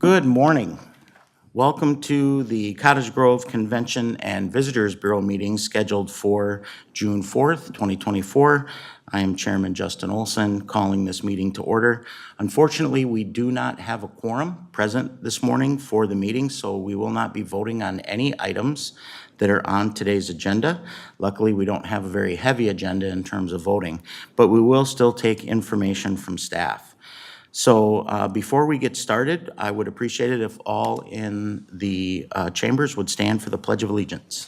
Good morning. Welcome to the Cottage Grove Convention and Visitors Bureau meeting scheduled for June 4th, 2024. I am Chairman Justin Olson, calling this meeting to order. Unfortunately, we do not have a quorum present this morning for the meeting, so we will not be voting on any items that are on today's agenda. Luckily, we don't have a very heavy agenda in terms of voting, but we will still take information from staff. So before we get started, I would appreciate it if all in the chambers would stand for the Pledge of Allegiance.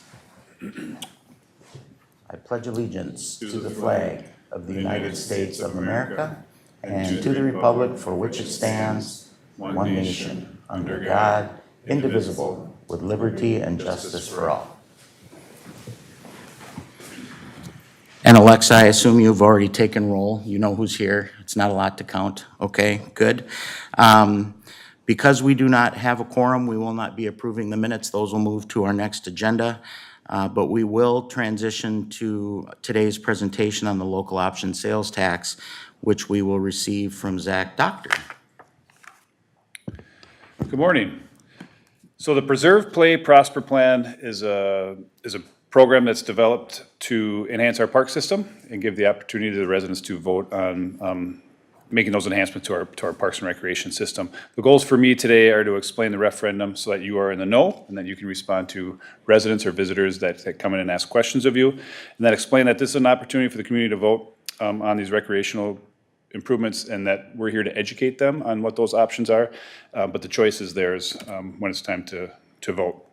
I pledge allegiance to the flag of the United States of America and to the republic for which it stands, one nation, under God, indivisible, with liberty and justice for all. And Alexa, I assume you've already taken roll. You know who's here. It's not a lot to count. Okay, good. Because we do not have a quorum, we will not be approving the minutes. Those will move to our next agenda. But we will transition to today's presentation on the local option sales tax, which we will receive from Zach Doctor. Good morning. So the Preserve, Play, Prosper Plan is a program that's developed to enhance our park system and give the opportunity to the residents to vote on making those enhancements to our parks and recreation system. The goals for me today are to explain the referendum so that you are in the know and that you can respond to residents or visitors that come in and ask questions of you, and then explain that this is an opportunity for the community to vote on these recreational improvements and that we're here to educate them on what those options are, but the choice is theirs when it's time to vote.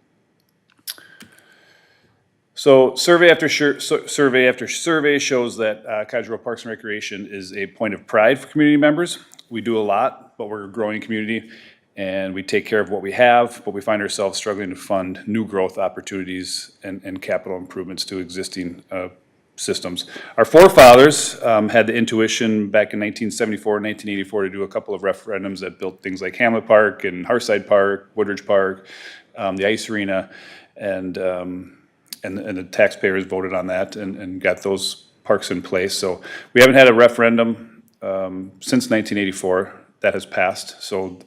So survey after survey shows that Cottage Grove Parks and Recreation is a point of pride for community members. We do a lot, but we're a growing community and we take care of what we have, but we find ourselves struggling to fund new growth opportunities and capital improvements to existing systems. Our forefathers had the intuition back in 1974 and 1984 to do a couple of referendums that built things like Hamlet Park and Hearthside Park, Woodridge Park, the ice arena, and the taxpayers voted on that and got those parks in place. So we haven't had a referendum since 1984 that has passed. So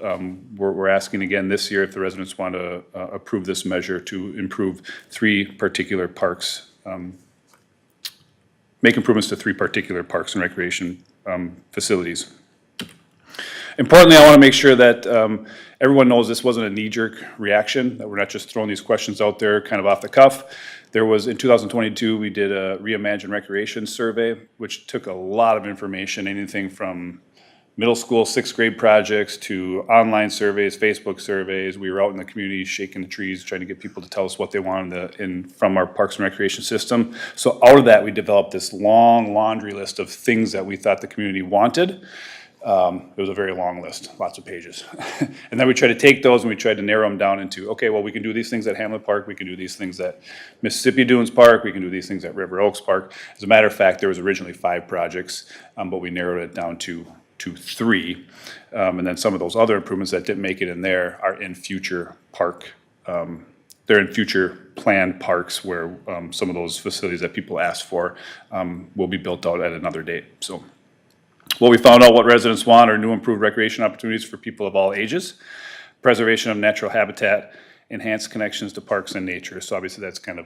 we're asking again this year if the residents want to approve this measure to improve three particular parks, make improvements to three particular parks and recreation facilities. Importantly, I want to make sure that everyone knows this wasn't a knee-jerk reaction, that we're not just throwing these questions out there kind of off the cuff. There was, in 2022, we did a Reimagine Recreation survey, which took a lot of information, anything from middle school, sixth grade projects to online surveys, Facebook surveys. We were out in the community shaking the trees, trying to get people to tell us what they wanted from our Parks and Recreation system. So out of that, we developed this long laundry list of things that we thought the community wanted. It was a very long list, lots of pages. And then we tried to take those and we tried to narrow them down into, okay, well, we can do these things at Hamlet Park, we can do these things at Mississippi Dunes Park, we can do these things at River Oaks Park. As a matter of fact, there was originally 5 projects, but we narrowed it down to 3. And then some of those other improvements that didn't make it in there are in future park. They're in future planned parks where some of those facilities that people asked for will be built out at another date. So what we found out what residents want are new improved recreation opportunities for people of all ages, preservation of natural habitat, enhanced connections to parks and nature. So obviously that's kind of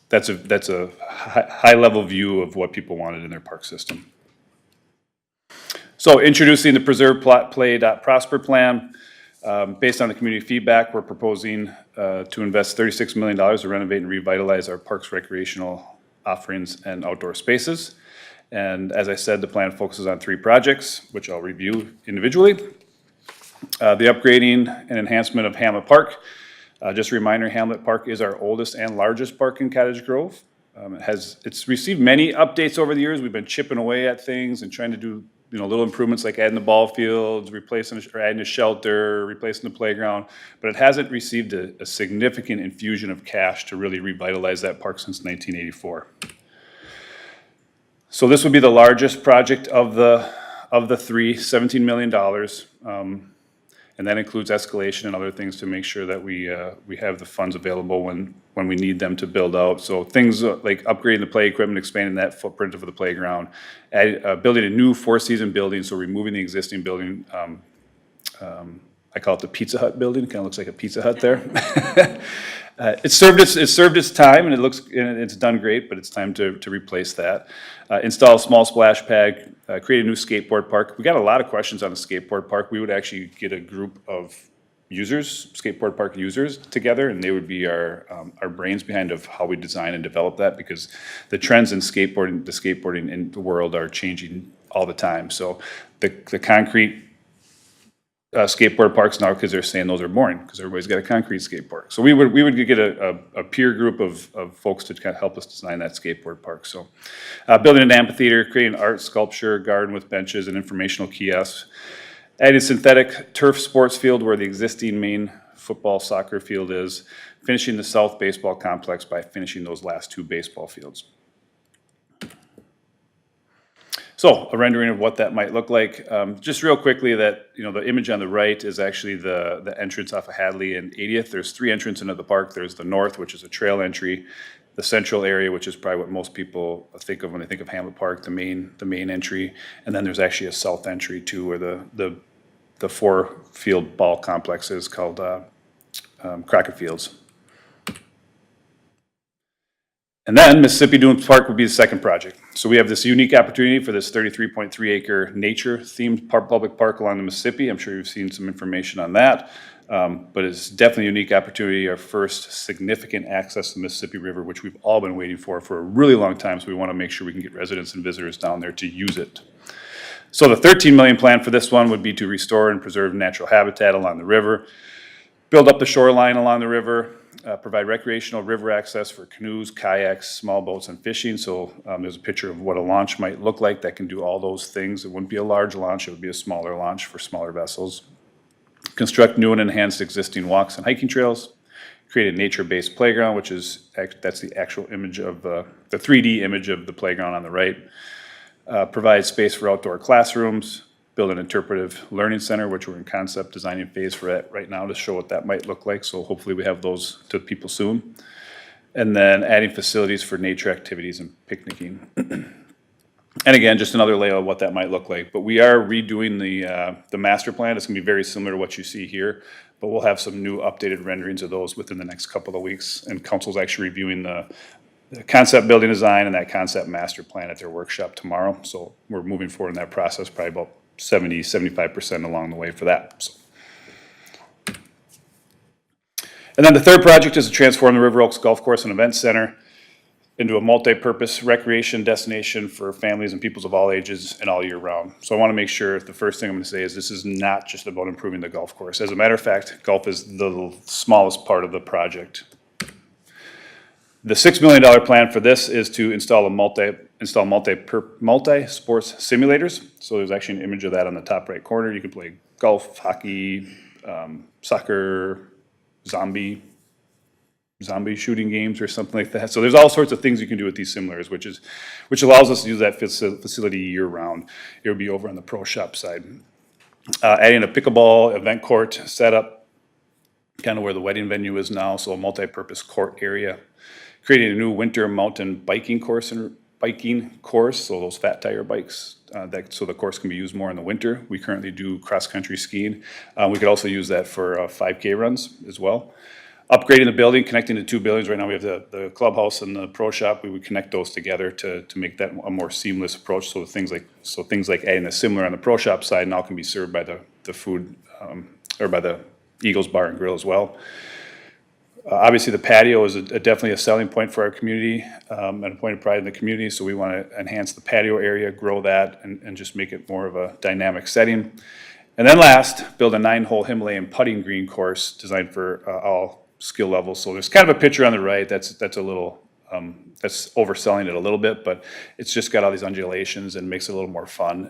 that's a high level view of what people wanted in their park system. So introducing the Preserve, Play, Prosper plan. Based on the community feedback, we're proposing to invest $36 million to renovate and revitalize our parks recreational offerings and outdoor spaces. And as I said, the plan focuses on 3 projects, which I'll review individually. The upgrading and enhancement of Hamlet Park. Just a reminder, Hamlet Park is our oldest and largest park in Cottage Grove. It's received many updates over the years. We've been chipping away at things and trying to do little improvements like adding the ball fields, adding a shelter, replacing the playground, but it hasn't received a significant infusion of cash to really revitalize that park since 1984. So this would be the largest project of the 3, $17 million. And that includes escalation and other things to make sure that we have the funds available when we need them to build out. So things like upgrading the play equipment, expanding that footprint of the playground, building a new 4-season building, so removing the existing building I call it the Pizza Hut building. It kind of looks like a Pizza Hut there. It's served its time, and it's done great, but it's time to replace that. Install a small splash pad, create a new skateboard park. We got a lot of questions on the skateboard park. We would actually get a group of users, skateboard park users together, and they would be our brains behind of how we design and develop that, because the trends in the skateboarding in the world are changing all the time. So the concrete skateboard parks now, because they're saying those are boring, because everybody's got a concrete skate park. So we would get a peer group of folks to kind of help us design that skateboard park. So building an amphitheater, creating art, sculpture, garden with benches and informational kiosks, adding synthetic turf sports field where the existing main football soccer field is, finishing the south baseball complex by finishing those last 2 baseball fields. So a rendering of what that might look like. Just real quickly, that the image on the right is actually the entrance off of Hadley and 80th. There's 3 entrances into the park. There's the north, which is a trail entry, the central area, which is probably what most people think of when they think of Hamlet Park, the main entry, and then there's actually a south entry too, where the 4-field ball complex is called Crockett Fields. And then Mississippi Dunes Park would be the second project. So we have this unique opportunity for this 33.3 acre nature themed public park along the Mississippi. I'm sure you've seen some information on that, but it's definitely a unique opportunity, our first significant access to the Mississippi River, which we've all been waiting for a really long time. So we want to make sure we can get residents and visitors down there to use it. So the $13 million plan for this one would be to restore and preserve natural habitat along the river, build up the shoreline along the river, provide recreational river access for canoes, kayaks, small boats, and fishing. So there's a picture of what a launch might look like that can do all those things. It wouldn't be a large launch, it would be a smaller launch for smaller vessels. Construct new and enhanced existing walks and hiking trails. Create a nature-based playground, that's the actual image of the 3D image of the playground on the right. Provide space for outdoor classrooms. Build an interpretive learning center, which we're in concept designing phase for it right now to show what that might look like. So hopefully we have those to people soon. And then adding facilities for nature activities and picnicking. And again, just another layout of what that might look like. But we are redoing the master plan. It's gonna be very similar to what you see here, but we'll have some new updated renderings of those within the next couple of weeks. And council's actually reviewing the concept building design and that concept master plan at their workshop tomorrow. So we're moving forward in that process, probably about 75% along the way for that. So. And then the third project is to transform the River Oaks Golf Course and Event Center into a multi-purpose recreation destination for families and peoples of all ages and all year round. So I want to make sure, the first thing I'm going to say is this is not just about improving the golf course. As a matter of fact, golf is the smallest part of the project. The $6 million plan for this is to install multi-sports simulators. So there's actually an image of that on the top right corner. You can play golf, hockey, soccer, zombie shooting games or something like that. So there's all sorts of things you can do with these simulators, which allows us to use that facility year round. It would be over on the pro shop side. Adding a pickleball event court setup, kind of where the wedding venue is now, so a multi-purpose court area. Creating a new winter mountain biking course, so those fat tire bikes, so the course can be used more in the winter. We currently do cross-country skiing. We could also use that for 5K runs as well. Upgrading the building, connecting the 2 buildings. Right now we have the clubhouse and the pro shop. We would connect those together to make that a more seamless approach. So things like adding a similar on the pro shop side now can be served by the food or by the Eagles Bar and Grill as well. Obviously, the patio is definitely a selling point for our community and a point of pride in the community. So we want to enhance the patio area, grow that, and just make it more of a dynamic setting. And then last, build a 9-hole Himalayan putting green course designed for all skill levels. So there's kind of a picture on the right that's a little that's overselling it a little bit, but it's just got all these undulations and makes it a little more fun.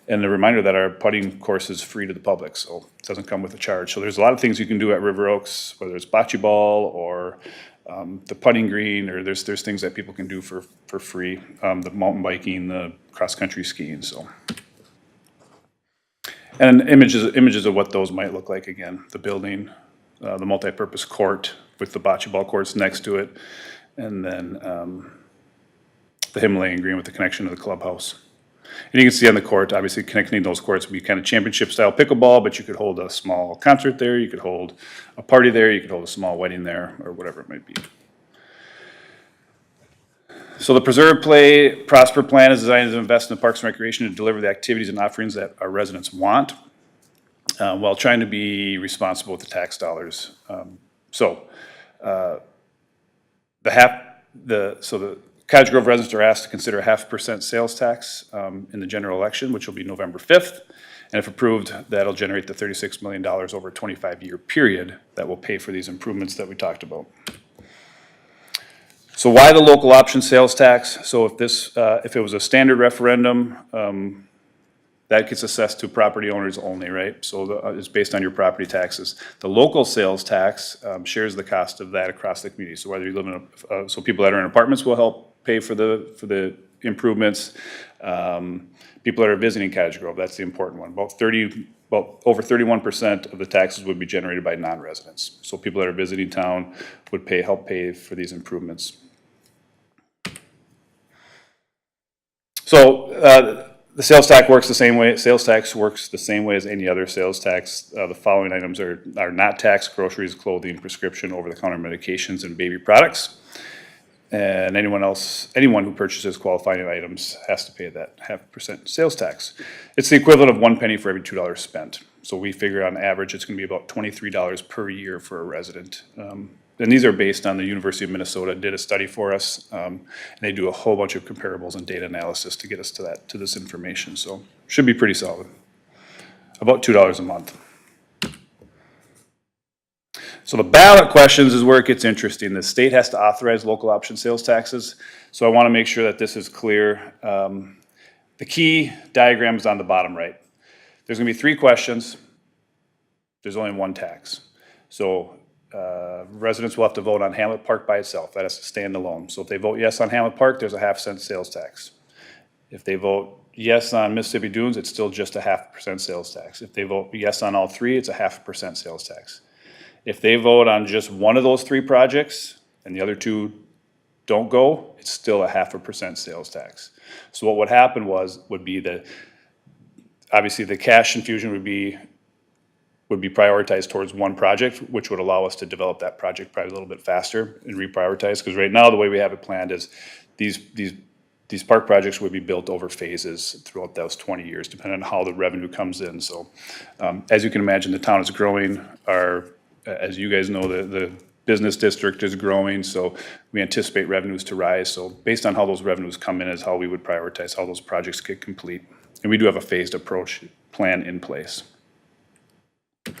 And a reminder that our putting course is free to the public, so it doesn't come with a charge. So there's a lot of things you can do at River Oaks, whether it's bocce ball or the putting green, or there's things that people can do for free. The mountain biking, the cross-country skiing, so. And images of what those might look like again. The building, the multi-purpose court with the bocce ball courts next to it, and then the Himalayan green with the connection to the clubhouse. And you can see on the court, obviously connecting those courts would be kind of championship-style pickleball, but you could hold a small concert there, you could hold a party there, you could hold a small wedding there, or whatever it might be. So the Preserve, Play, Prosper plan is designed to invest in the Parks and Recreation to deliver the activities and offerings that our residents want, while trying to be responsible with the tax dollars. The Cottage Grove residents are asked to consider a 0.5% sales tax in the general election, which will be November 5th. And if approved, that'll generate the $36 million over a 25-year period that will pay for these improvements that we talked about. So why the local option sales tax? So if it was a standard referendum, that gets assessed to property owners only, right? So it's based on your property taxes. The local sales tax shares the cost of that across the community. So whether you live in so people that are in apartments will help pay for the improvements. People that are visiting Cottage Grove, that's the important one. Over 31% of the taxes would be generated by non-residents. So people that are visiting town would help pay for these improvements. So the sales tax works the same way. Sales tax works the same way as any other sales tax. The following items are not taxed: groceries, clothing, prescription, over-the-counter medications, and baby products. And anyone who purchases qualifying items has to pay that 0.5% sales tax. It's the equivalent of 1 penny for every $2 spent. So we figure on average it's going to be about $23 per year for a resident. And these are based on the University of Minnesota did a study for us, and they do a whole bunch of comparables and data analysis to get us to this information. So should be pretty solid. About $2 a month. So the ballot questions is where it gets interesting. The state has to authorize local option sales taxes. So I want to make sure that this is clear. The key diagram is on the bottom right. There's going to be 3 questions. There's only 1 tax. So residents will have to vote on Hamlet Park by itself. That has to stand alone. So if they vote yes on Hamlet Park, there's a 0.5-cent sales tax. If they vote yes on Mississippi Dunes, it's still just a 0.5% sales tax. If they vote yes on all 3, it's a 0.5% sales tax. If they vote on just one of those 3 projects and the other 2 don't go, it's still a 0.5% sales tax. So what would happen would be that obviously the cash infusion would be prioritized towards one project, which would allow us to develop that project probably a little bit faster and reprioritize. Because right now the way we have it planned is these park projects would be built over phases throughout those 20 years, depending on how the revenue comes in. So as you can imagine, the town is growing. As you guys know, the business district is growing, so we anticipate revenues to rise. So based on how those revenues come in is how we would prioritize how those projects get complete. And we do have a phased approach plan in place. And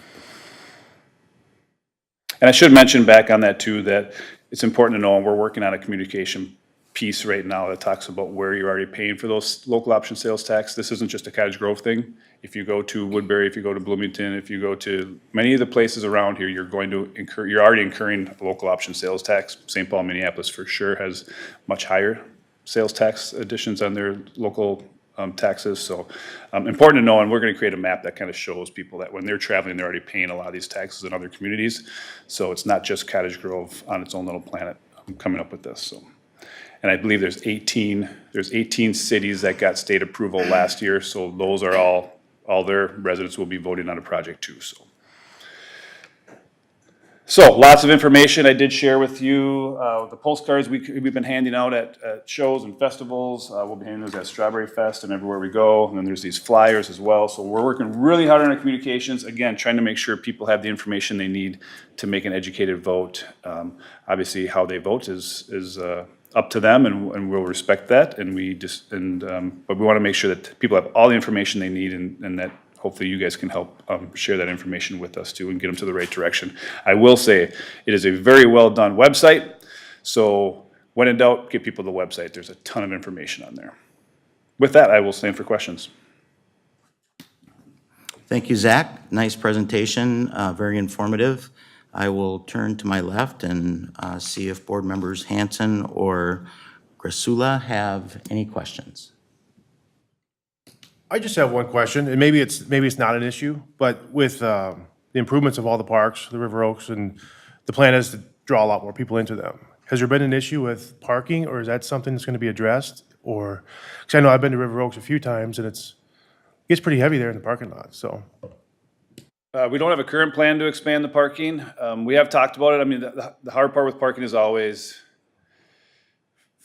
I should mention back on that too, that it's important to know, and we're working on a communication piece right now that talks about where you're already paying for those local option sales tax. This isn't just a Cottage Grove thing. If you go to Woodbury, if you go to Bloomington, if you go to many of the places around here, you're already incurring local option sales tax. St. Paul, Minneapolis for sure has much higher sales tax additions on their local taxes. So important to know, and we're going to create a map that kind of shows people that when they're traveling, they're already paying a lot of these taxes in other communities. So it's not just Cottage Grove on its own little planet coming up with this. So. And I believe there's 18 cities that got state approval last year, so those are all their residents will be voting on a project too. So lots of information I did share with you. The postcards we've been handing out at shows and festivals. We'll be handing those at Strawberry Fest and everywhere we go. And then there's these flyers as well. So we're working really hard on our communications. Again, trying to make sure people have the information they need to make an educated vote. Obviously, how they vote is up to them, and we'll respect that. And but we want to make sure that people have all the information they need, and that hopefully you guys can help share that information with us too and get them to the right direction. I will say it is a very well done website. So when in doubt, get people to the website. There's a ton of information on there. With that, I will stand for questions. Thank you, Zach. Nice presentation, very informative. I will turn to my left and see if board members Hanson or Grasula have any questions. I just have one question, and maybe it's not an issue, but with the improvements of all the parks, the River Oaks, and the plan is to draw a lot more people into them. Has there been an issue with parking, or is that something that's going to be addressed? Or, because I know I've been to River Oaks a few times, and it gets pretty heavy there in the parking lot, so. We don't have a current plan to expand the parking. We have talked about it. I mean, the hard part with parking is always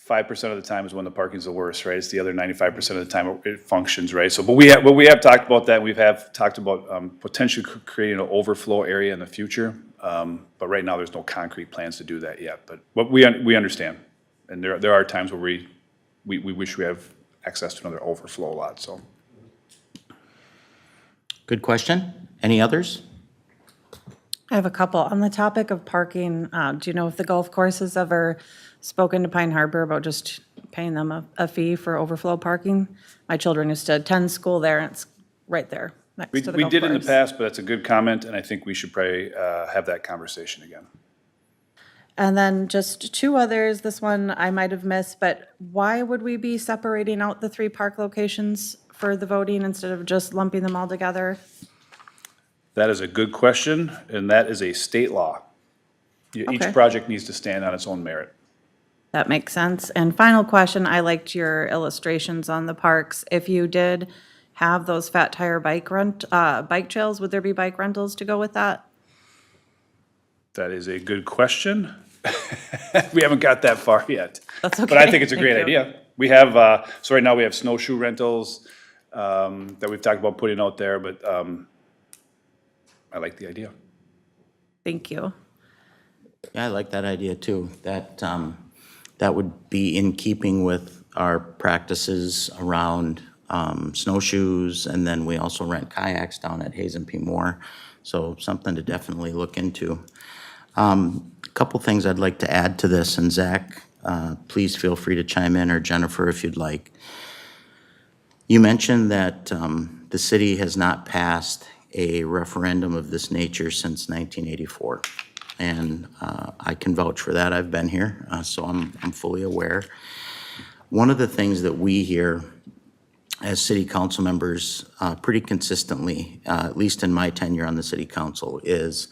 5% of the time is when the parking's the worst, right? It's the other 95% of the time it functions, right? So, but we have talked about that. We have talked about potentially creating an overflow area in the future. But right now, there's no concrete plans to do that yet. But we understand, and there are times where we wish we have access to another overflow lot. So, Good question. Any others? I have a couple. On the topic of parking, do you know if the golf course has ever spoken to Pine Harbor about just paying them a fee for overflow parking? My children used to attend school there, and it's right there next to the golf course. we did in the past, but that's a good comment, and I think we should probably have that conversation again. And then just two others. This one I might have missed, but why would we be separating out the 3 park locations for the voting instead of just lumping them all together? That is a good question, and that is a state law. Each Okay. project needs to stand on its own merit. That makes sense. And final question, I liked your illustrations on the parks. If you did have those fat tire bike trails, would there be bike rentals to go with that? That is a good question. We haven't got that far yet. That's okay. But I think it's a great Thank you. idea. We have, so right now we have snowshoe rentals that we've talked about putting out there, but I like the idea. Thank you. Yeah, I like that idea too. That would be in keeping with our practices around snowshoes, and then we also rent kayaks down at Hayes and P. Moore, so something to definitely look into. A couple things I'd like to add to this, and Zach, please feel free to chime in, or Jennifer if you'd like. You mentioned that the city has not passed a referendum of this nature since 1984. And I can vouch for that. I've been here, so I'm fully aware. One of the things that we hear as city council members pretty consistently, at least in my tenure on the city council, is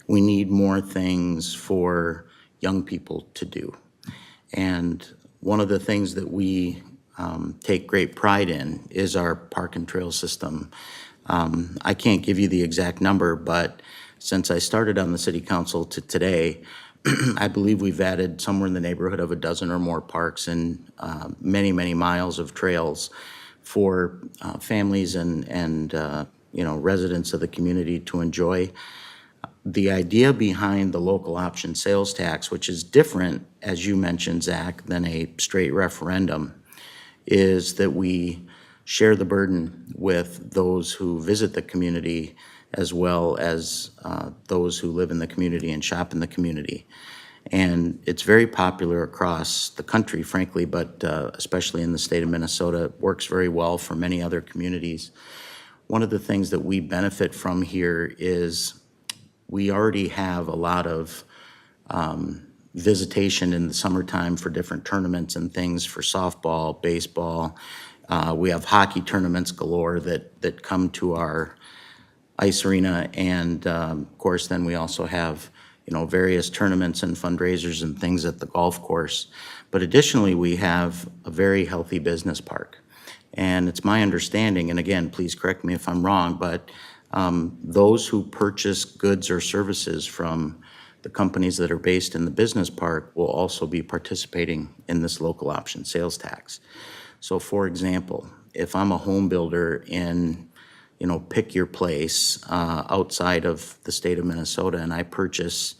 we need more things for young people to do. And one of the things that we take great pride in is our park and trail system. I can't give you the exact number, but since I started on the city council to today, I believe we've added somewhere in the neighborhood of a dozen or more parks and many, many miles of trails for families and residents of the community to enjoy. The idea behind the local option sales tax, which is different, as you mentioned, Zach, than a straight referendum, is that we share the burden with those who visit the community as well as those who live in the community and shop in the community. And it's very popular across the country, frankly, but especially in the state of Minnesota. It works very well for many other communities. One of the things that we benefit from here is we already have a lot of visitation in the summertime for different tournaments and things for softball, baseball. We have hockey tournaments galore that come to our ice arena, and of course, then we also have various tournaments and fundraisers and things at the golf course. But additionally, we have a very healthy business park, and it's my understanding, and again, please correct me if I'm wrong, but those who purchase goods or services from the companies that are based in the business park will also be participating in this local option sales tax. So for example, if I'm a home builder in, pick your place outside of the state of Minnesota, and I purchase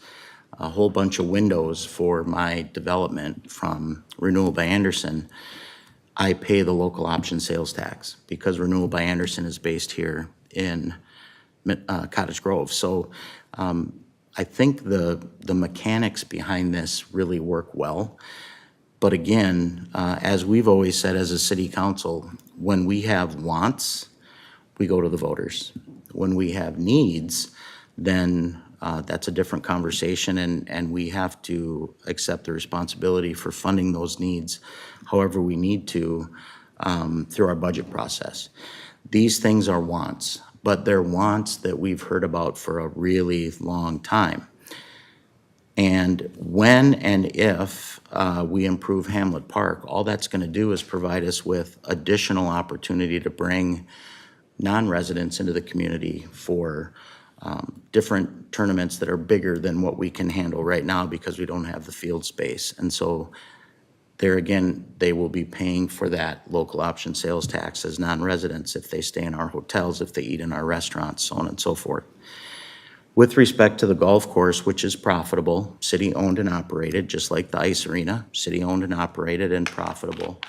a whole bunch of windows for my development from Renewal by Anderson, I pay the local option sales tax because Renewal by Anderson is based here in Cottage Grove. So I think the mechanics behind this really work well. But again, as we've always said as a city council, when we have wants, we go to the voters. When we have needs, then that's a different conversation, and we have to accept the responsibility for funding those needs however we need to through our budget process. These things are wants, but they're wants that we've heard about for a really long time. And when and if we improve Hamlet Park, all that's going to do is provide us with additional opportunity to bring non-residents into the community for different tournaments that are bigger than what we can handle right now because we don't have the field space. And so there again, they will be paying for that local option sales tax as non-residents if they stay in our hotels, if they eat in our restaurants, so on and so forth. With respect to the golf course, which is profitable, city-owned and operated, just like the ice arena, city-owned and operated and profitable.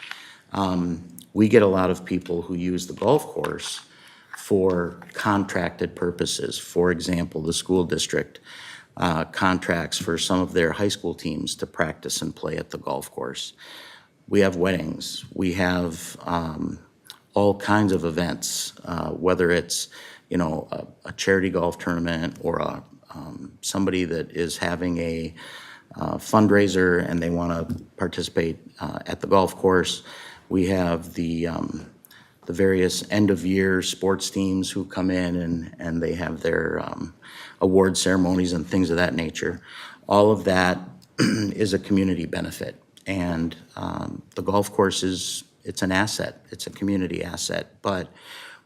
We get a lot of people who use the golf course for contracted purposes. For example, the school district contracts for some of their high school teams to practice and play at the golf course. We have weddings. We have all kinds of events, whether it's a charity golf tournament or somebody that is having a fundraiser and they want to participate at the golf course. We have the various end-of-year sports teams who come in and they have their award ceremonies and things of that nature. All of that is a community benefit. And the golf course it's an asset. It's a community asset. But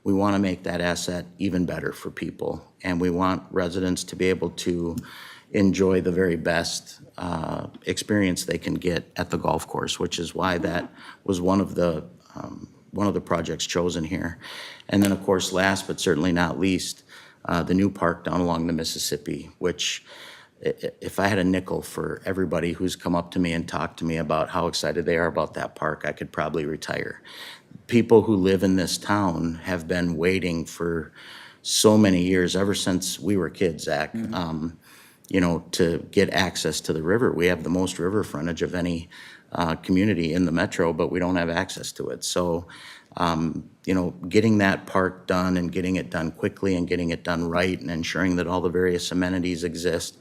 we want to make that asset even better for people. And we want residents to be able to enjoy the very best experience they can get at the golf course, which is why that was one of the projects chosen here. And then, of course, last but certainly not least, the new park down along the Mississippi, which if I had a nickel for everybody who's come up to me and talked to me about how excited they are about that park, I could probably retire. People who live in this town have been waiting for so many years, ever since we were kids, Zach, to get access to the river. We have the most river frontage of any community in the metro, but we don't have access to it. So, getting that park done and getting it done quickly and getting it done right and ensuring that all the various amenities exist,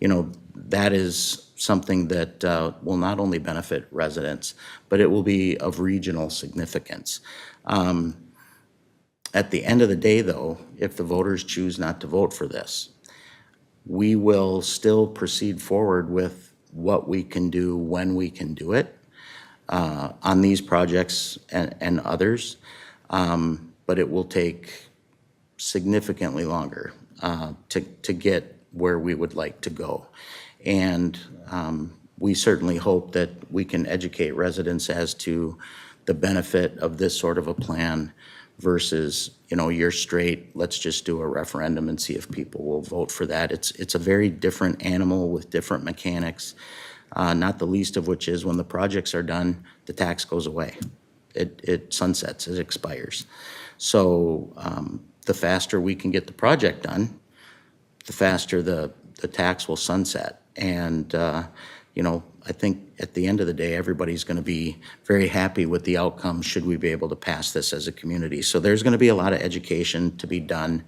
that is something that will not only benefit residents, but it will be of regional significance. At the end of the day, though, if the voters choose not to vote for this, we will still proceed forward with what we can do when we can do it on these projects and others, but it will take significantly longer to get where we would like to go. And we certainly hope that we can educate residents as to the benefit of this sort of a plan versus, you're straight, let's just do a referendum and see if people will vote for that. It's a very different animal with different mechanics, not the least of which is when the projects are done, the tax goes away. It sunsets, it expires. So the faster we can get the project done, the faster the tax will sunset. And, I think at the end of the day, everybody's going to be very happy with the outcome should we be able to pass this as a community. So there's going to be a lot of education to be done.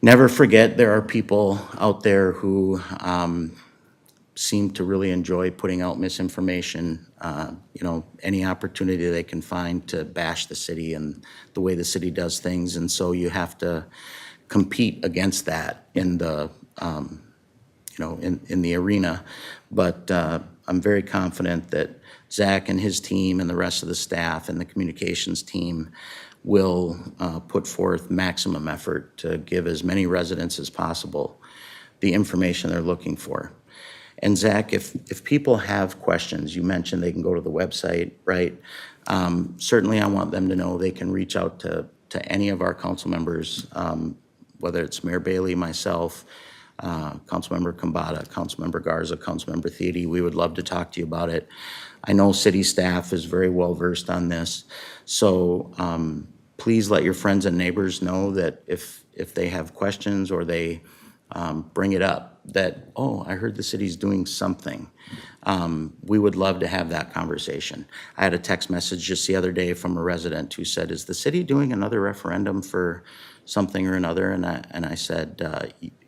Never forget there are people out there who seem to really enjoy putting out misinformation, any opportunity they can find to bash the city and the way the city does things. And so you have to compete against that in the in the arena. But I'm very confident that Zach and his team and the rest of the staff and the communications team will put forth maximum effort to give as many residents as possible the information they're looking for. And Zach, if people have questions, you mentioned they can go to the website, right? Certainly I want them to know they can reach out to any of our council members, whether it's Mayor Bailey, myself, Councilmember Kambata, Councilmember Garza, Councilmember Theedy. We would love to talk to you about it. I know city staff is very well versed on this. So please let your friends and neighbors know that if they have questions or they bring it up, that, I heard the city's doing something. We would love to have that conversation. I had a text message just the other day from a resident who said, is the city doing another referendum for something or another? And I said,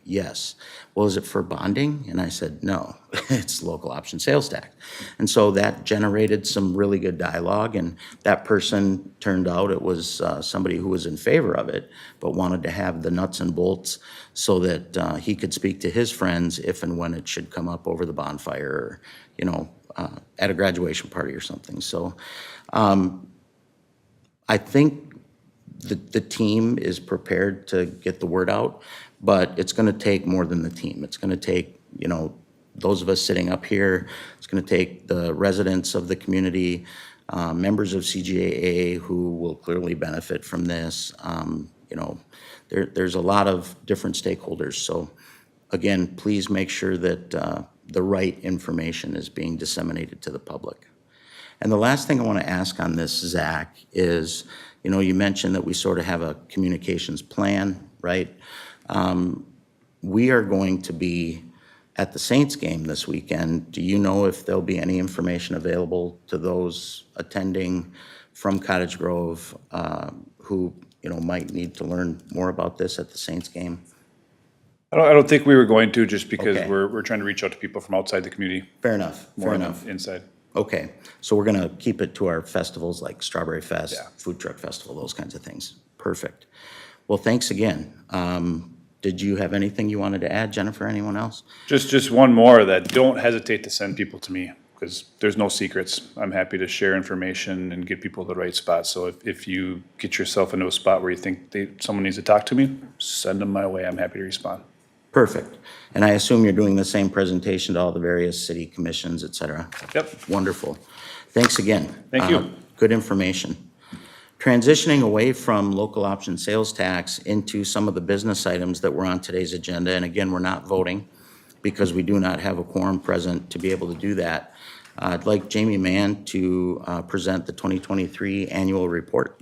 yes. Well, is it for bonding? And I said, no, it's local option sales tax. And so that generated some really good dialogue, and that person turned out it was somebody who was in favor of it, but wanted to have the nuts and bolts so that he could speak to his friends if and when it should come up over the bonfire, or, you know, at a graduation party or something. So I think the team is prepared to get the word out, but it's gonna take more than the team. It's gonna take, you know, those of us sitting up here, it's gonna take the residents of the community, members of CGAA who will clearly benefit from this. You know, there's a lot of different stakeholders. So again, please make sure that the right information is being disseminated to the public. And the last thing I want to ask on this, Zach, is, you know, you mentioned that we sort of have a communications plan, right? We are going to be at the Saints game this weekend. Do you know if there'll be any information available to those attending from Cottage Grove who, you know, might need to learn more about this at the Saints game? I don't think we were going to, just because Okay. we're trying to reach out to people from outside the community, Fair enough, more fair than enough. inside. Okay, so we're gonna keep it to our festivals like Strawberry Fest, Yeah. Food Truck Festival, those kinds of things. Perfect. Well, thanks again. Did you have anything you wanted to add, Jennifer, anyone else? Just one more, that don't hesitate to send people to me, because there's no secrets. I'm happy to share information and get people to the right spot. So if you get yourself into a spot where you think someone needs to talk to me, send them my way. I'm happy to respond. Perfect. And I assume you're doing the same presentation to all the various city commissions, et cetera? Yep. Wonderful. Thanks again. Thank you. Good information. Transitioning away from local option sales tax into some of the business items that were on today's agenda, and again, we're not voting because we do not have a quorum present to be able to do that. I'd like Jamie Mann to present the 2023 annual report.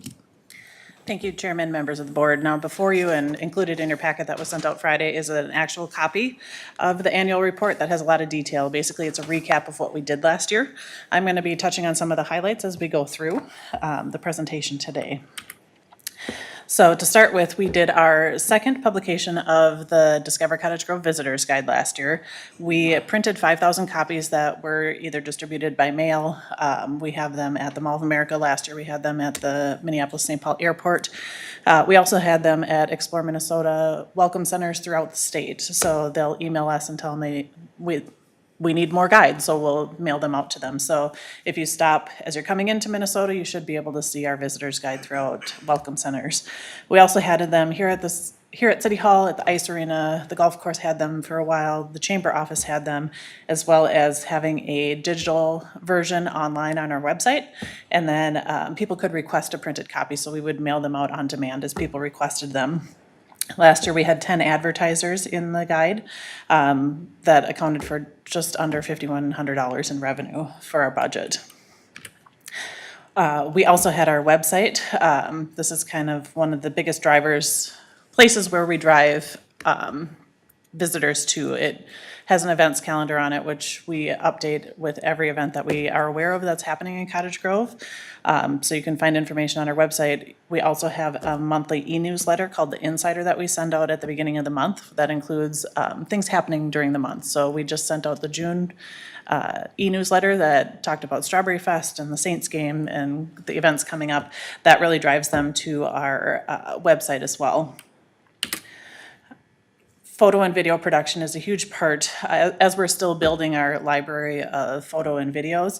Thank you, Chairman, members of the board. Now, before you and included in your packet that was sent out Friday is an actual copy of the annual report that has a lot of detail. Basically, it's a recap of what we did last year. I'm going to be touching on some of the highlights as we go through the presentation today. So to start with, we did our second publication of the Discover Cottage Grove Visitors Guide last year. We printed 5,000 copies that were either distributed by mail. We have them at the Mall of America last year. We had them at the Minneapolis-St. Paul Airport. We also had them at Explore Minnesota welcome centers throughout the state. So they'll email us and tell me we need more guides, so we'll mail them out to them. So if you stop as you're coming into Minnesota, you should be able to see our visitors guide throughout welcome centers. We also had them here at City Hall, at the ice arena. The golf course had them for a while. The chamber office had them, as well as having a digital version online on our website. And then people could request a printed copy, so we would mail them out on demand as people requested them. Last year, we had 10 advertisers in the guide that accounted for just under $5,100 in revenue for our budget. We also had our website. This is kind of one of the biggest places where we drive visitors to. It has an events calendar on it, which we update with every event that we are aware of that's happening in Cottage Grove. So you can find information on our website. We also have a monthly e-newsletter called The Insider that we send out at the beginning of the month. That includes things happening during the month. So we just sent out the June e-newsletter that talked about Strawberry Fest and the Saints game and the events coming up. That really drives them to our website as well. Photo and video production is a huge part. As we're still building our library of photo and videos,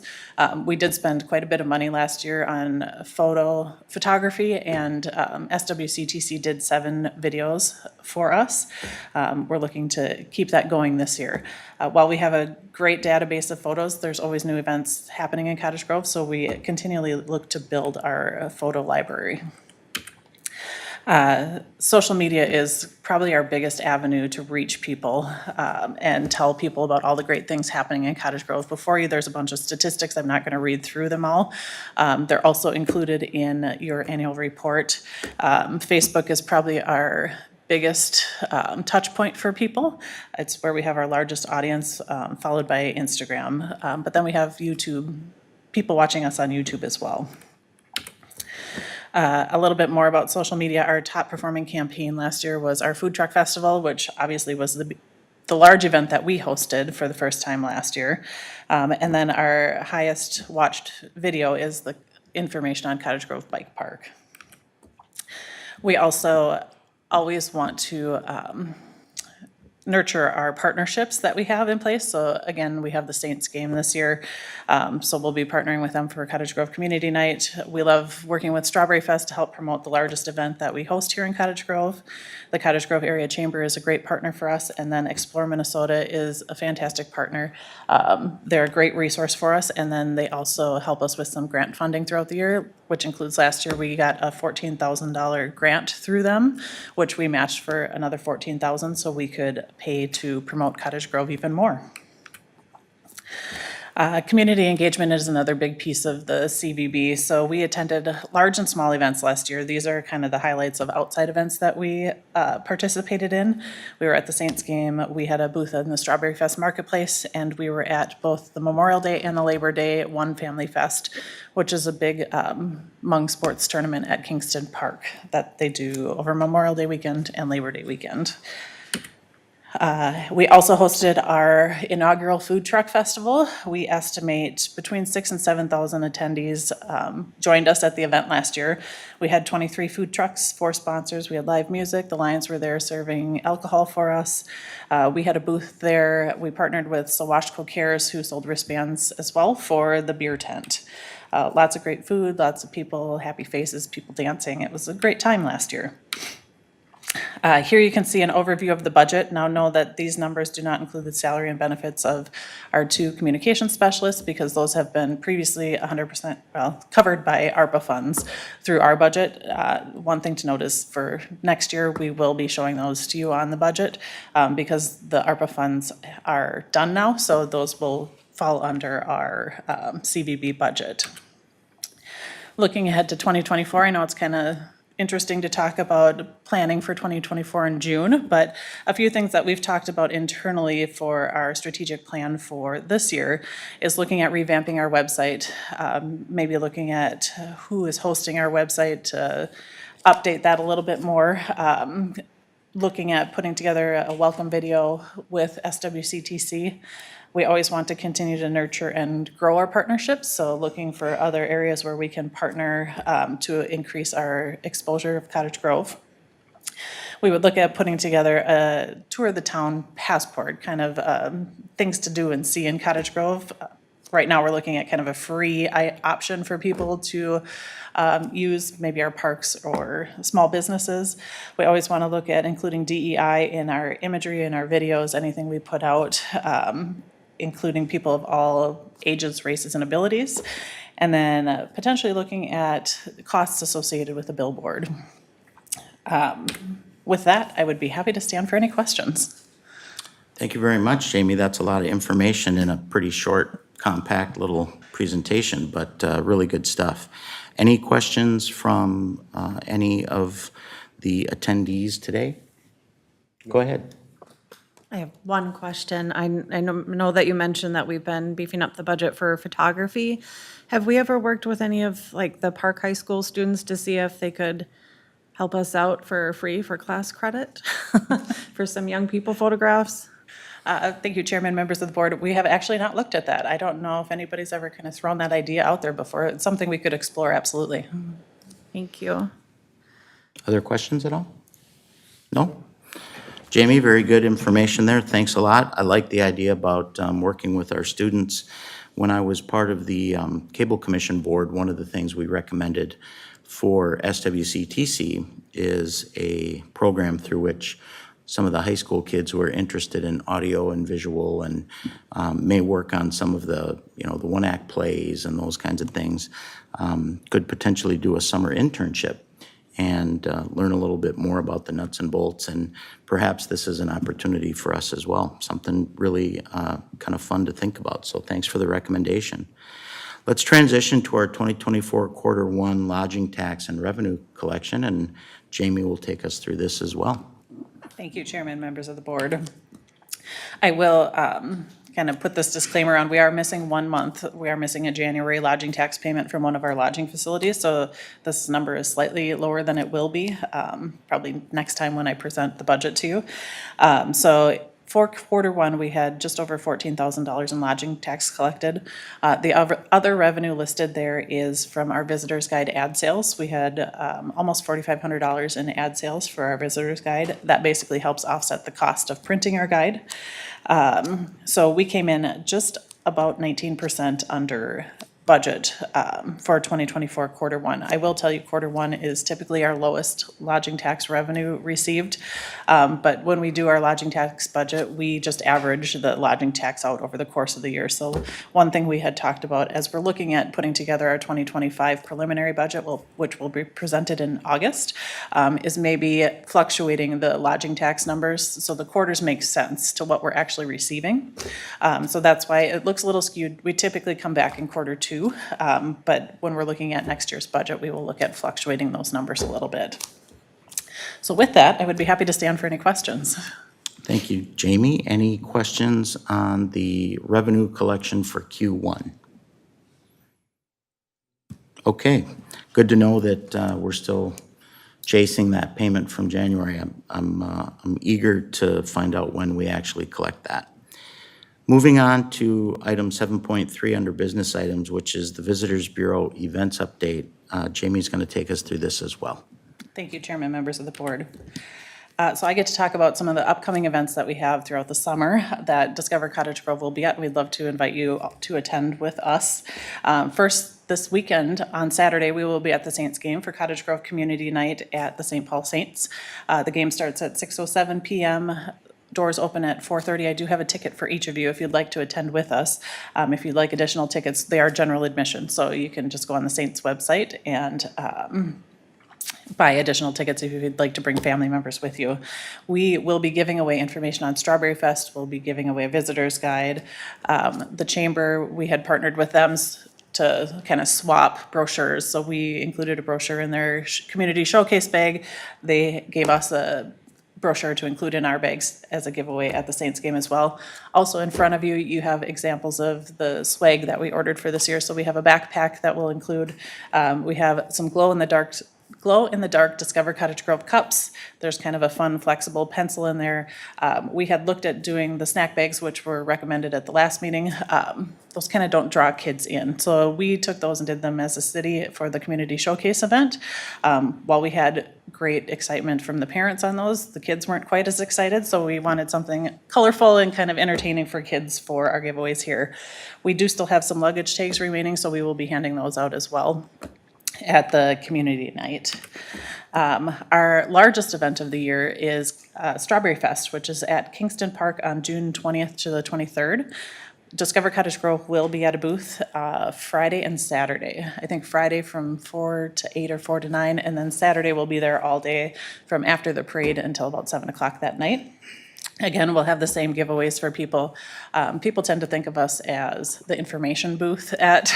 we did spend quite a bit of money last year on photography, and SWCTC did 7 videos for us. We're looking to keep that going this year. While we have a great database of photos, there's always new events happening in Cottage Grove, so we continually look to build our photo library. Social media is probably our biggest avenue to reach people and tell people about all the great things happening in Cottage Grove. Before you, there's a bunch of statistics. I'm not going to read through them all. They're also included in your annual report. Facebook is probably our biggest touch point for people. It's where we have our largest audience, followed by Instagram. But then we have YouTube, people watching us on YouTube as well. A little bit more about social media. Our top performing campaign last year was our Food Truck Festival, which obviously was the large event that we hosted for the first time last year. And then our highest watched video is the information on Cottage Grove Bike Park. We also always want to nurture our partnerships that we have in place. So again, we have the Saints game this year. So we'll be partnering with them for Cottage Grove Community Night. We love working with Strawberry Fest to help promote the largest event that we host here in Cottage Grove. The Cottage Grove Area Chamber is a great partner for us, and then Explore Minnesota is a fantastic partner. They're a great resource for us, and then they also help us with some grant funding throughout the year, which includes last year we got a $14,000 grant through them, which we matched for another $14,000 so we could pay to promote Cottage Grove even more. Community engagement is another big piece of the CVB. So we attended large and small events last year. These are kind of the highlights of outside events that we participated in. We were at the Saints game. We had a booth in the Strawberry Fest Marketplace, and we were at both the Memorial Day and the Labor Day One Family Fest, which is a big Hmong sports tournament at Kingston Park that they do over Memorial Day weekend and Labor Day weekend. We also hosted our inaugural Food Truck Festival. We estimate between 6,000 and 7,000 attendees joined us at the event last year. We had 23 food trucks, 4 sponsors. We had live music. The Lions were there serving alcohol for us. We had a booth there. We partnered with Sawashko Cares, who sold wristbands as well for the beer tent. Lots of great food, lots of people, happy faces, people dancing. It was a great time last year. Here you can see an overview of the budget. Now know that these numbers do not include the salary and benefits of our 2 communication specialists because those have been previously 100% covered by ARPA funds through our budget. One thing to note is for next year, we will be showing those to you on the budget because the ARPA funds are done now, so those will fall under our CVB budget. Looking ahead to 2024, I know it's kind of interesting to talk about planning for 2024 in June, but a few things that we've talked about internally for our strategic plan for this year is looking at revamping our website, maybe looking at who is hosting our website to update that a little bit more, looking at putting together a welcome video with SWCTC. We always want to continue to nurture and grow our partnerships, so looking for other areas where we can partner to increase our exposure of Cottage Grove. We would look at putting together a tour of the town passport, kind of things to do and see in Cottage Grove. Right now, we're looking at kind of a free option for people to use maybe our parks or small businesses. We always want to look at including DEI in our imagery, in our videos, anything we put out, including people of all ages, races, and abilities. And then potentially looking at costs associated with a billboard. With that, I would be happy to stand for any questions. Thank you very much, Jamie. That's a lot of information in a pretty short, compact little presentation, but really good stuff. Any questions from any of the attendees today? Go ahead. I have one question. I know that you mentioned that we've been beefing up the budget for photography. Have we ever worked with any of like the Park High School students to see if they could help us out for free for class credit for some young people photographs? Thank you, Chairman, members of the board. We have actually not looked at that. I don't know if anybody's ever kind of thrown that idea out there before. It's something we could explore, absolutely. Thank you. Other questions at all? No? Jamie, very good information there. Thanks a lot. I like the idea about working with our students. When I was part of the Cable Commission Board, one of the things we recommended for SWCTC is a program through which some of the high school kids who are interested in audio and visual and may work on some of the, the one-act plays and those kinds of things, could potentially do a summer internship and learn a little bit more about the nuts and bolts. And perhaps this is an opportunity for us as well, something really kind of fun to think about. So thanks for the recommendation. Let's transition to our 2024 quarter 1 lodging tax and revenue collection, and Jamie will take us through this as well. Thank you, Chairman, members of the board. I will kind kind of put this disclaimer on, we are missing 1 month. We are missing a January lodging tax payment from one of our lodging facilities, so this number is slightly lower than it will be, probably next time when I present the budget to you. So for Q1, we had just over $14,000 in lodging tax collected. The other revenue listed there is from our Visitor's Guide ad sales. We had almost $4,500 in ad sales for our Visitor's Guide. That basically helps offset the cost of printing our guide. So we came in just about 19% under budget for 2024 Q1. I will tell you, Q1 is typically our lowest lodging tax revenue received. But when we do our lodging tax budget, we just average the lodging tax out over the course of the year. So one thing we had talked about as we're looking at putting together our 2025 preliminary budget, which will be presented in August, is maybe fluctuating the lodging tax numbers so the quarters make sense to what we're actually receiving. So that's why it looks a little skewed. We typically come back in Q2. But when we're looking at next year's budget, we will look at fluctuating those numbers a little bit. So with that, I would be happy to stand for any questions. Thank you. Jamie, any questions on the revenue collection for Q1? Okay, good to know that we're still chasing that payment from January. I'm eager to find out when we actually collect that. Moving on to item 7.3 under business items, which is the Visitors Bureau events update. Jamie's going to take us through this as well. Thank you, Chairman, members of the board. So I get to talk about some of the upcoming events that we have throughout the summer that Discover Cottage Grove will be at. We'd love to invite you to attend with us. First, this weekend on Saturday, we will be at the Saints game for Cottage Grove Community Night at the St. Paul Saints. The game starts at 6:07 p.m. Doors open at 4:30. I do have a ticket for each of you if you'd like to attend with us. If you'd like additional tickets, they are general admission, so you can just go on the Saints website and buy additional tickets if you'd like to bring family members with you. We will be giving away information on Strawberry Fest. We'll be giving away a visitor's guide. The chamber, we had partnered with them to kind of swap brochures, so we included a brochure in their community showcase bag. They gave us a brochure to include in our bags as a giveaway at the Saints game as well. Also in front of you, you have examples of the swag that we ordered for this year. So we have a backpack that will include, we have some glow-in-the-dark Discover Cottage Grove cups. There's kind of a fun, flexible pencil in there. We had looked at doing the snack bags, which were recommended at the last meeting. Those kind of don't draw kids in. So we took those and did them as a city for the community showcase event. While we had great excitement from the parents on those, the kids weren't quite as excited, so we wanted something colorful and kind of entertaining for kids for our giveaways here. We do still have some luggage tags remaining, so we will be handing those out as well at the community night. Our largest event of the year is Strawberry Fest, which is at Kingston Park on June 20th to the 23rd. Discover Cottage Grove will be at a booth Friday and Saturday. I think Friday from 4 to 8 or 4 to 9, and then Saturday we'll be there all day from after the parade until about 7 o'clock that night. Again, we'll have the same giveaways for people. People tend to think of us as the information booth at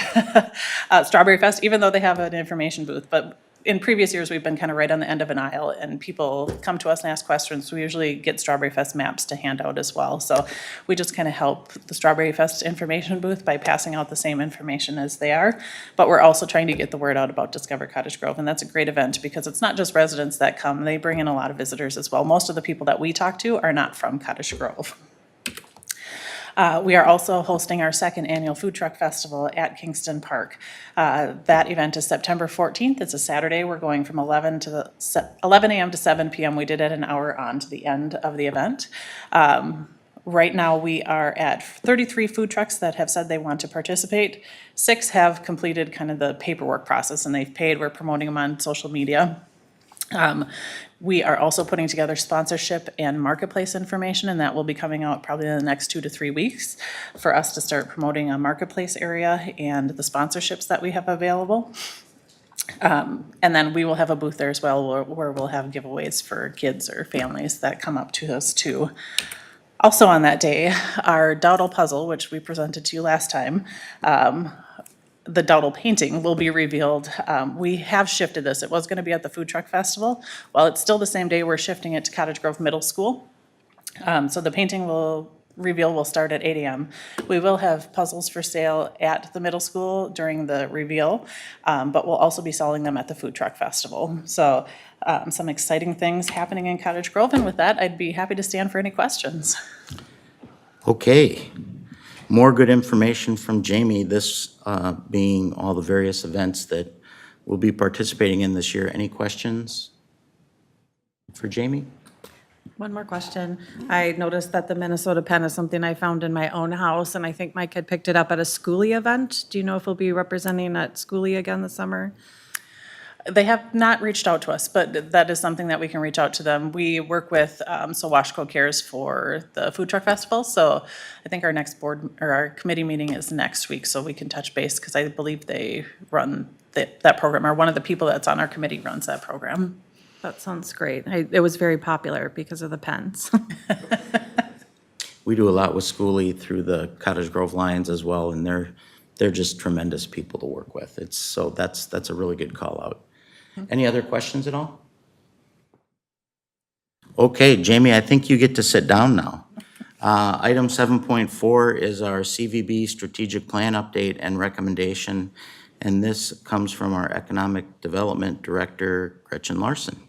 Strawberry Fest, even though they have an information booth. But in previous years, we've been kind of right on the end of an aisle, and people come to us and ask questions. We usually get Strawberry Fest maps to hand out as well. So we just kind of help the Strawberry Fest information booth by passing out the same information as they are. But we're also trying to get the word out about Discover Cottage Grove, and that's a great event because it's not just residents that come. They bring in a lot of visitors as well. Most of the people that we talk to are not from Cottage Grove. We are also hosting our second annual Food Truck Festival at Kingston Park. That event is September 14th. It's a Saturday. We're going from 11 a.m. to 7 p.m. We did it an hour on to the end of the event. Right now, we are at 33 food trucks that have said they want to participate. 6 have completed kind of the paperwork process and they've paid. We're promoting them on social media. We are also putting together sponsorship and marketplace information, and that will be coming out probably in the next 2 to 3 weeks for us to start promoting a marketplace area and the sponsorships that we have available. And then we will have a booth there as well where we'll have giveaways for kids or families that come up to us too. Also on that day, our Dowdle puzzle, which we presented to you last time, the Dowdle painting will be revealed. We have shifted this. It was going to be at the Food Truck Festival. While it's still the same day, we're shifting it to Cottage Grove Middle School. So the painting will reveal will start at 8 a.m. We will have puzzles for sale at the middle school during the reveal, but we'll also be selling them at the food truck festival. So some exciting things happening in Cottage Grove, and with that, I'd be happy to stand for any questions. Okay. More good information from Jamie, this being all the various events that we'll be participating in this year. Any questions for Jamie? One more question. I noticed that the Minnesota pen is something I found in my own house, and I think my kid picked it up at a schoolie event. Do you know if he'll be representing at schoolie again this summer? They have not reached out to us, but that is something that we can reach out to them. We work with Sawashco Cares for the Food Truck Festival, so I think our next board, or our committee meeting is next week, so we can touch base, because I believe they run that program, or one of the people that's on our committee runs that program. That sounds great. It was very popular because of the pens. We do a lot with Schoolie through the Cottage Grove Lions as well, and they're just tremendous people to work with. That's a really good call out. Any other questions at all? Okay, Jamie, I think you get to sit down now. Item 7.4 is our CVB strategic plan update and recommendation, and this comes from our Economic Development Director, Gretchen Larson.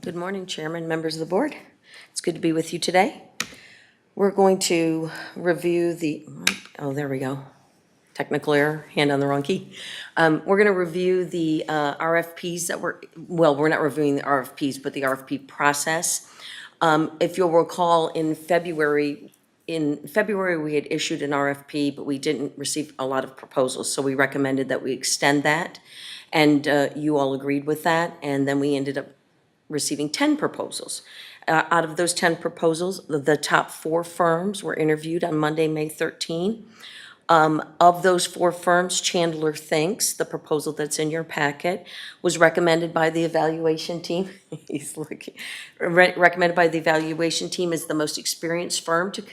Good morning, Chairman, members of the board. It's good to be with you today. We're going to review there we go. Technical error, hand on the wrong key. We're going to review the RFPs we're not reviewing the RFPs, but the RFP process. If you'll recall, in February, we had issued an RFP, but we didn't receive a lot of proposals, so we recommended that we extend that, and you all agreed with that, and then we ended up receiving 10 proposals. Out of those 10 proposals, the top 4 firms were interviewed on Monday, May 13. Of those 4 firms, Chandler Thinks, the proposal that's in your packet, was recommended by the evaluation team. He's looking, recommended by the evaluation team as the most experienced firm to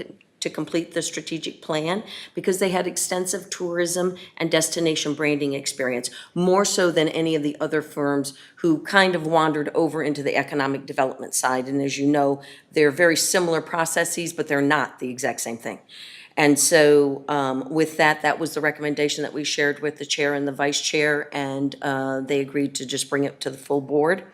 complete the strategic plan, because they had extensive tourism and destination branding experience, more so than any of the other firms who kind of wandered over into the economic development side. And as you know, they're very similar processes, but they're not the exact same thing. And so with that was the recommendation that we shared with the chair and the vice chair, and they agreed to just bring it to the full board.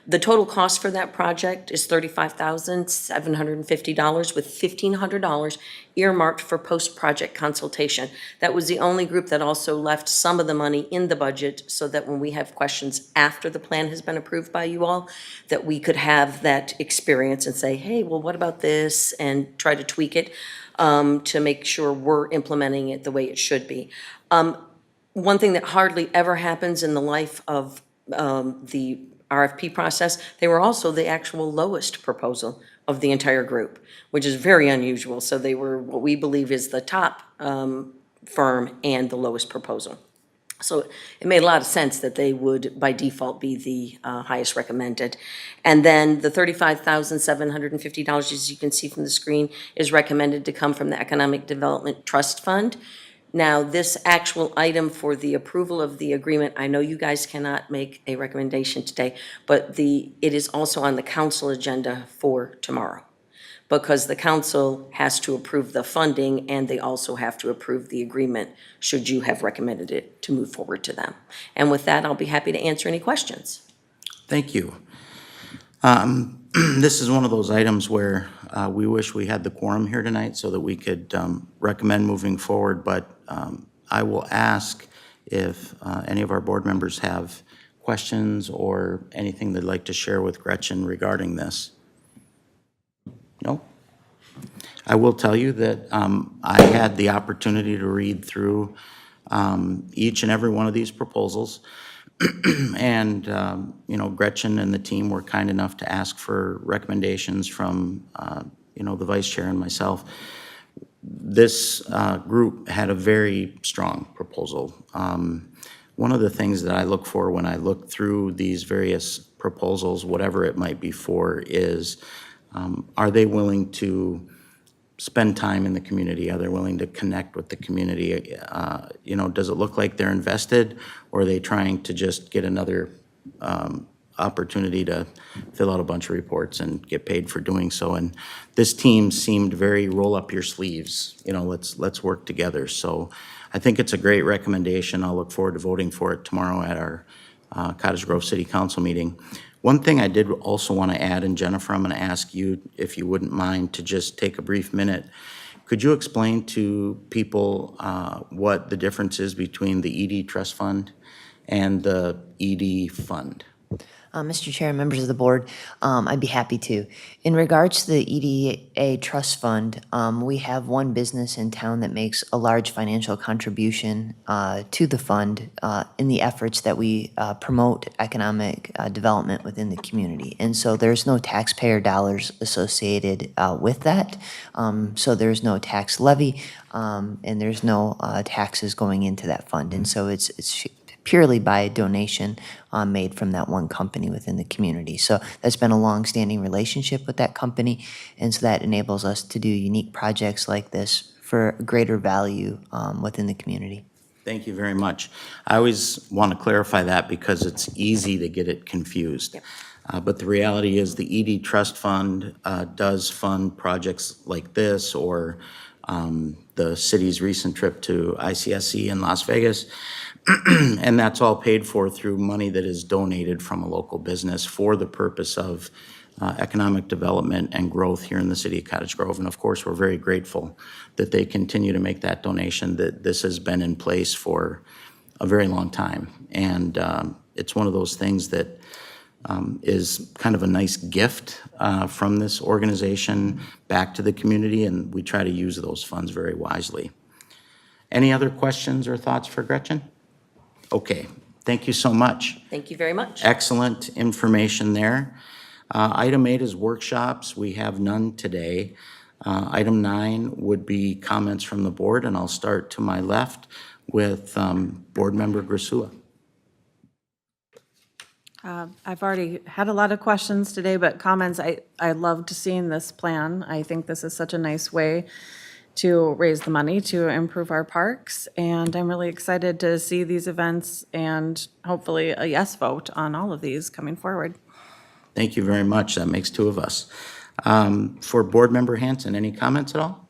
The total cost for that project is $35,750, with $1,500 earmarked for post-project consultation. That was the only group that also left some of the money in the budget, so that when we have questions after the plan has been approved by you all, that we could have that experience and say, hey, well, what about this? And try to tweak it to make sure we're implementing it the way it should be. One thing that hardly ever happens in the life of the RFP process, they were also the actual lowest proposal of the entire group, which is very unusual. So they were what we believe is the top firm and the lowest proposal. So it made a lot of sense that they would, by default, be the highest recommended. And then the $35,750, as you can see from the screen, is recommended to come from the Economic Development Trust Fund. Now, this actual item for the approval of the agreement, I know you guys cannot make a recommendation today, but it is also on the council agenda for tomorrow, because the council has to approve the funding, and they also have to approve the agreement should you have recommended it to move forward to them. And with that, I'll be happy to answer any questions. Thank you. This is one of those items where we wish we had the quorum here tonight so that we could recommend moving forward, but I will ask if any of our board members have questions or anything they'd like to share with Gretchen regarding this. No? I will tell you that I had the opportunity to read through each and every one of these proposals. And, Gretchen and the team were kind enough to ask for recommendations from, the vice chair and myself. This group had a very strong proposal. One of the things that I look for when I look through these various proposals, whatever it might be for, is are they willing to spend time in the community? Are they willing to connect with the community? Does it look like they're invested, or are they trying to just get another opportunity to fill out a bunch of reports and get paid for doing so. And this team seemed very roll up your sleeves, you know, let's work together. So I think it's a great recommendation. I'll look forward to voting for it tomorrow at our Cottage Grove City Council meeting. One thing I did also want to add, and Jennifer, I'm going to ask you if you wouldn't mind to just take a brief minute. Could you explain to people what the difference is between the ED Trust Fund and the ED Fund? Mr. Chair and members of the board, I'd be happy to. In regards to the EDA Trust Fund, we have one business in town that makes a large financial contribution to the fund in the efforts that we promote economic development within the community. And so there's no taxpayer dollars associated with that. So there's no tax levy, and there's no taxes going into that fund. And so it's purely by donation made from that one company within the community. So that's been a long-standing relationship with that company, and so that enables us to do unique projects like this for greater value within the community. Thank you very much. I always want to clarify that because it's easy to get it confused. But the reality is the ED Trust Fund does fund projects like this, or the city's recent trip to ICSC in Las Vegas. And that's all paid for through money that is donated from a local business for the purpose of economic development and growth here in the city of Cottage Grove. And of course, we're very grateful that they continue to make that donation, that this has been in place for a very long time. And it's one of those things that is kind of a nice gift from this organization back to the community, and we try to use those funds very wisely. Any other questions or thoughts for Gretchen? Okay, thank you so much. Thank you very much. Excellent information there. Item 8 is workshops. We have none today. Item 9 would be comments from the board, and I'll start to my left with Board Member Grasula. I've already had a lot of questions today, but comments, I loved seeing this plan. I think this is such a nice way to raise the money to improve our parks, and I'm really excited to see these events and hopefully a yes vote on all of these coming forward. Thank you very much. That makes 2 of us. For Board Member Hanson, any comments at all?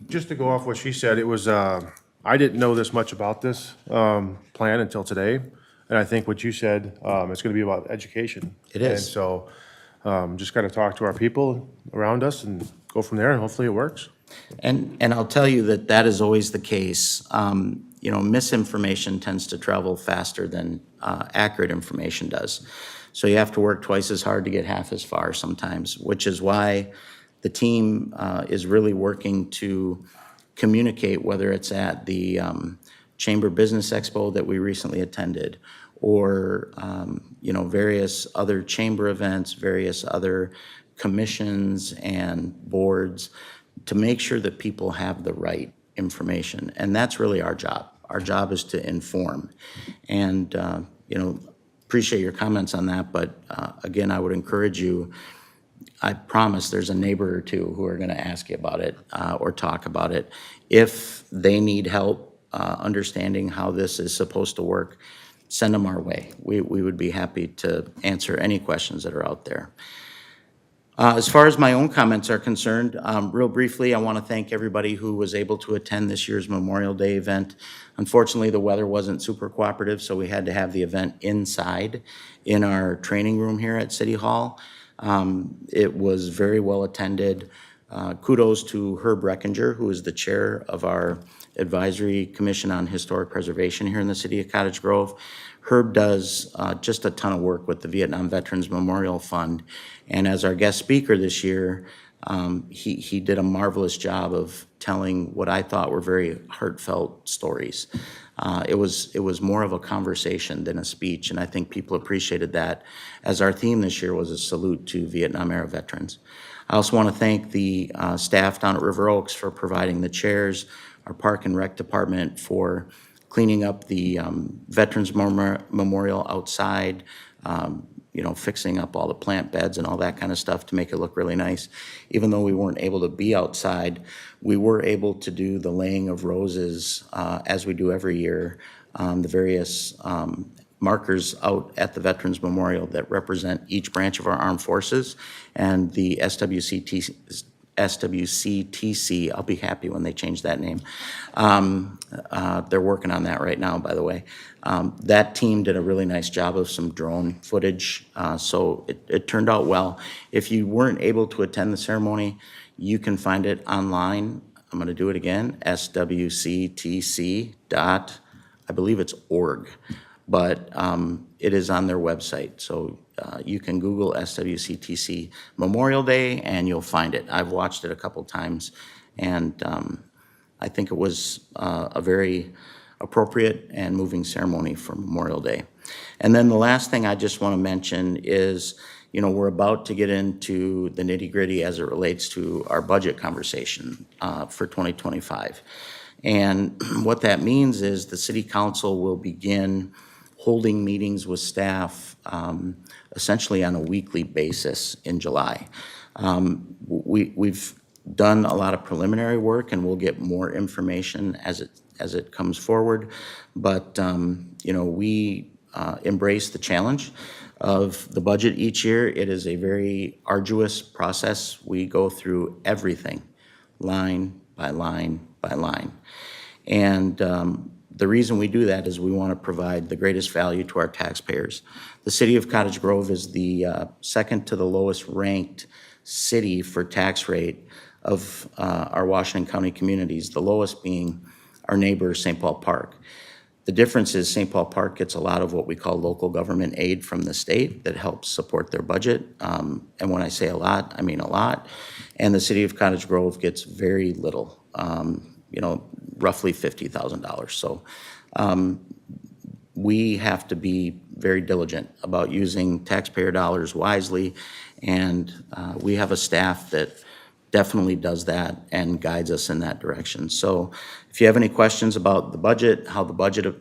Just to go off what she said, it was, I didn't know this much about this plan until today. And I think what you said, it's going to be about education. It is. And so just got to talk to our people around us and go from there, and hopefully it works. And I'll tell you that that is always the case. You know, misinformation tends to travel faster than accurate information does. So you have to work twice as hard to get half as far sometimes, which is why the team is really working to communicate, whether it's at the Chamber Business Expo that we recently attended, or you know, various other chamber events, various other commissions and boards, to make sure that people have the right information. And that's really our job. Our job is to inform. And you know, appreciate your comments on that, but again, I would encourage you, I promise there's a neighbor or 2 who are gonna ask you about it or talk about it. If they need help understanding how this is supposed to work, send them our way. We would be happy to answer any questions that are out there. As far as my own comments are concerned, real briefly, I want to thank everybody who was able to attend this year's Memorial Day event. Unfortunately, the weather wasn't super cooperative, so we had to have the event inside in our training room here at City Hall. It was very well attended. Kudos to Herb Reckinger, who is the chair of our Advisory Commission on Historic Preservation here in the city of Cottage Grove. Herb does just a ton of work with the Vietnam Veterans Memorial Fund. And as our guest speaker this year, he did a marvelous job of telling what I thought were very heartfelt stories. It was more of a conversation than a speech, and I think people appreciated that, as our theme this year was a salute to Vietnam-era veterans. I also want to thank the staff down at River Oaks for providing the chairs, our Park and Rec Department for cleaning up the Veterans Memorial outside, you know, fixing up all the plant beds and all that kind of stuff to make it look really nice. Even though we weren't able to be outside, we were able to do the laying of roses as we do every year, the various markers out at the Veterans Memorial that represent each branch of our armed forces, and the SWCTC, I'll be happy when they change that name. They're working on that right now, by the way. That team did a really nice job of some drone footage, so it turned out well. If you weren't able to attend the ceremony, you can find it online. I'm going to do it again, swctc. I believe it's org, but it is on their website. So you can Google SWCTC Memorial Day and you'll find it. I've watched it a couple times, and I think it was a very appropriate and moving ceremony for Memorial Day. And then the last thing I just want to mention is, you know, we're about to get into the nitty-gritty as it relates to our budget conversation for 2025. And what that means is the city council will begin holding meetings with staff essentially on a weekly basis in July. We've done a lot of preliminary work, and we'll get more information as it comes forward. But you know, we embrace the challenge of the budget each year. It is a very arduous process. We go through everything, line by line by line. And the reason we do that is we want to provide the greatest value to our taxpayers. The city of Cottage Grove is the second to the lowest ranked city for tax rate of our Washington County communities, the lowest being our neighbor, St. Paul Park. The difference is St. Paul Park gets a lot of what we call local government aid from the state that helps support their budget. And when I say a lot, I mean a lot. And the city of Cottage Grove gets very little, you know, roughly $50,000. So we have to be very diligent about using taxpayer dollars wisely. And we have a staff that definitely does that and guides us in that direction. So if you have any questions about the budget, how the budget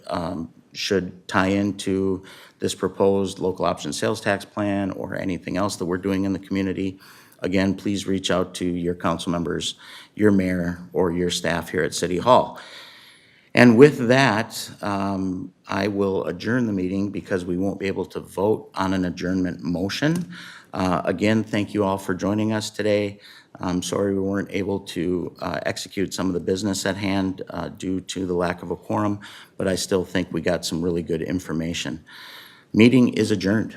should tie into this proposed local option sales tax plan or anything else that we're doing in the community, again, please reach out to your council members, your mayor, or your staff here at City Hall. And with that, I will adjourn the meeting because we won't be able to vote on an adjournment motion. Again, thank you all for joining us today. I'm sorry we weren't able to execute some of the business at hand due to the lack of a quorum, but I still think we got some really good information. Meeting is adjourned.